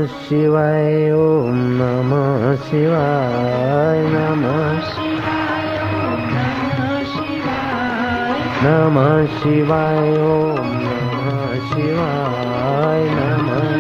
शिवाय ओम नमः शिवाय नमः नमः शिवाय ओम नमः शिवाय नमः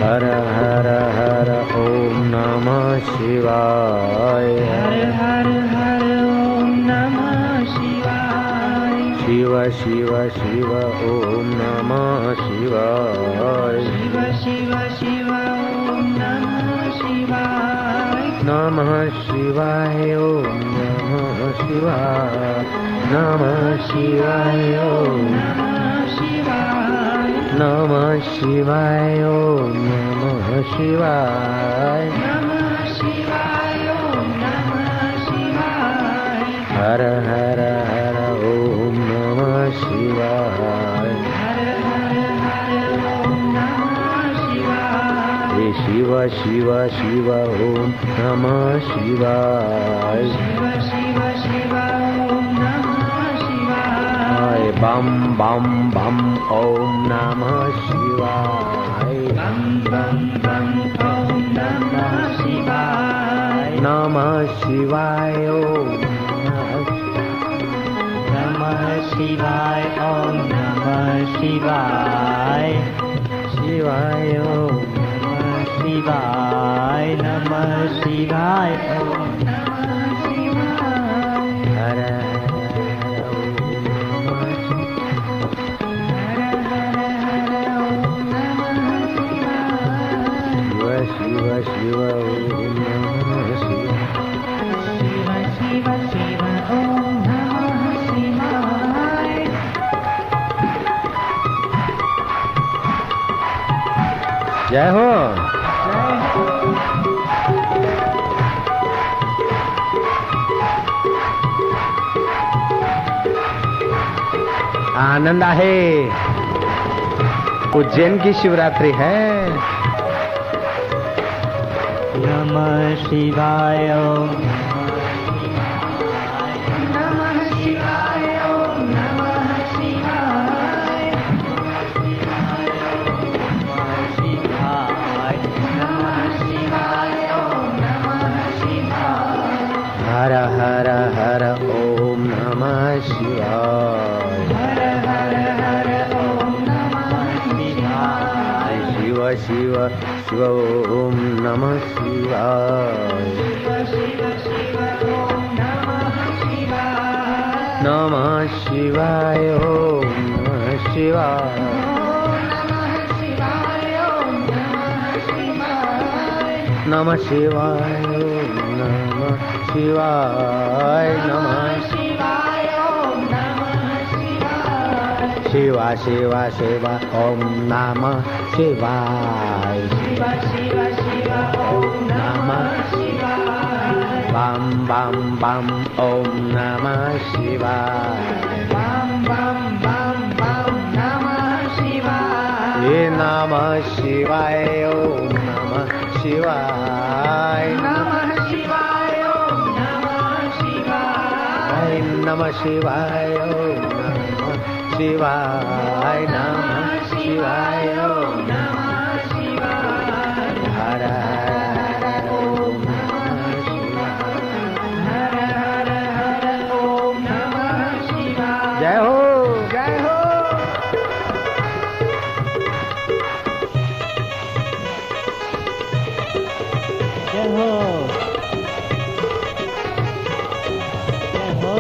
हर हर हर ओम नमः शिवाय हर हर हर ओम नमः शिवाय शिव शिव शिव ओम नमः शिवाय शिव शिव शिव ओम नमः शिवाय नमः शिवाय ओम नमः शिवाय नमः शिवाय ओम नमः शिवाय नमः शिवाय ओम नमः शिवाय नमः शिवाय ओम नमः शिवाय हर हर हर ओम नमः शिवाय हर हर हर ओम नमः शिवाय शिव शिव शिव ओम नमः शिवाय शिव शिव शिव ओम नमः शिवाय बम बम बम ओम नमः शिवाय बम बम बम ओम नमः शिवाय नमः शिवाय ओम नमः शिवाय ओम नमः शिवाय शिवाय ओम शिवाय नमः शिवाय ओम नमः शिवाय हर शिव शिव ओम नमः शिवाय शिव शिव शिव ओम नमः शिवाय जय हो आनंद आहे उज्जैन की शिवरात्रि है नमः शिवाय ओम नमः शिवाय ओम नमः शिवाय नमः शिवाय ओम नमः शिवाय हर हर हर ओम नमः शिवाय हर हर हर ओम नमः शिवाय शिव शिव शिव ओम नमः शिवाय शिव शिव ओम नमः शिवाय नमः शिवाय ओम नमः शिवाय नमः शिवाय ओम नमः शिवाय नमः शिवाय ओम नमः शिवाय नमः शिवाय ओम नमः शिवाय शिवा शिवा शिवा ओम नमः शिवाय शिव शिव शिव ओम नमः शिवाय बम बम बम ओम नमः शिवाय बम बम बम बम नमः शिवाय ये नमः शिवाय ओम नमः शिवाय नमः शिवाय ओम नमः शिवाय नमः शिवाय ओम नमः शिवाय नमः शिवाय ओम नमः शिवाय हर हर ओम नमः शिवाय हर हर हर ओम नमः शिवाय जय हो जय हो जय हो जय हो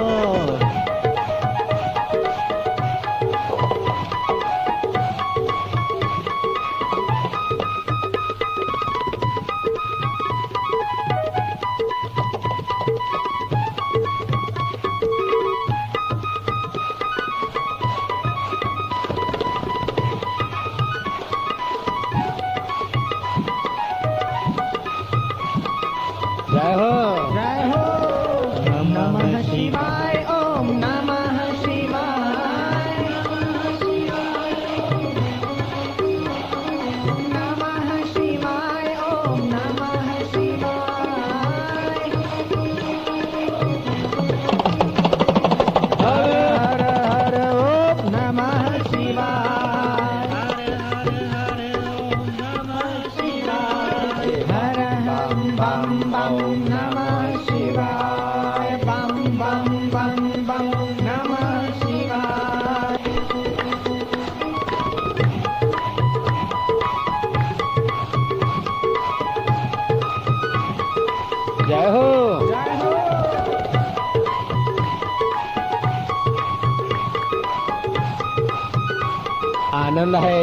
आनंद है।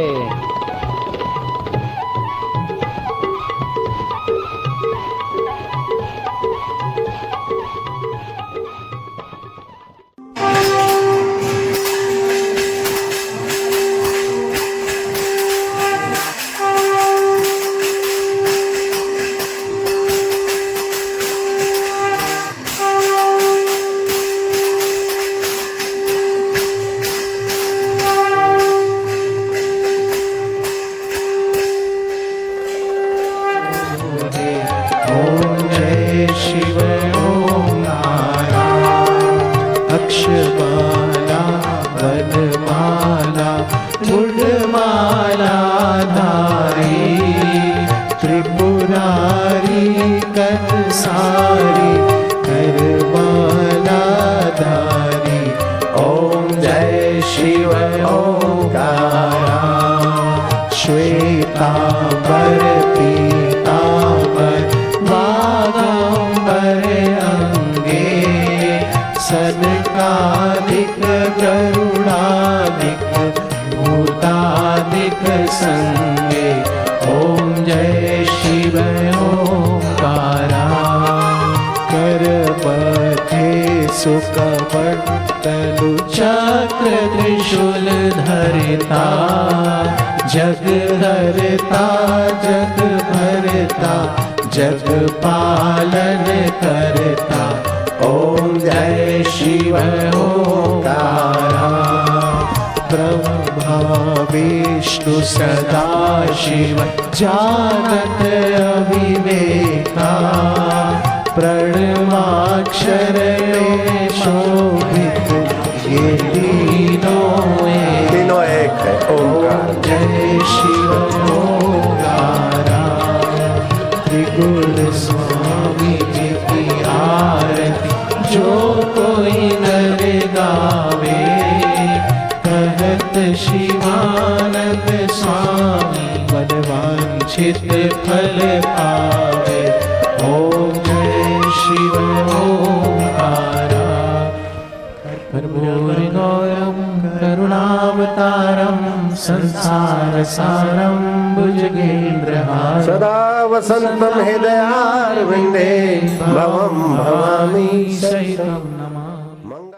अक्षमाला वनमाला मुंडमाला धारी त्रिपुरारी कंसारी करमाला धारी। ओम जय शिव ओंकारा श्वेतांबर पीतांबर वागंबर अंगे सनकादिक गरुडादिक भूतादिक संगे। ओम जय शिव ओंकारा करपथे सुकमंडलु चक्र त्रिशूल धरता जग हरता जग भरता जग पालन करता। ओम जय शिव ओंकारा ब्रह्मा विष्णु सदा शिव जानत अविवेका प्रणवाक्षर में शोभित ये तीनों एक है। ओंकार जय शिव ओंकारा त्रिगुण स्वामी जी की आरती जो कोई नर गावे कहत शिवानंद स्वामी मनवांछित फल पावे। ओम जय शिव ओंकारा कर्पूरगौरं करुणावतारं संसार सारं भुजगेन्द्रहारं सदा वसन्तं हृदयारविन्दे भवं भवामि सहितं नमामि।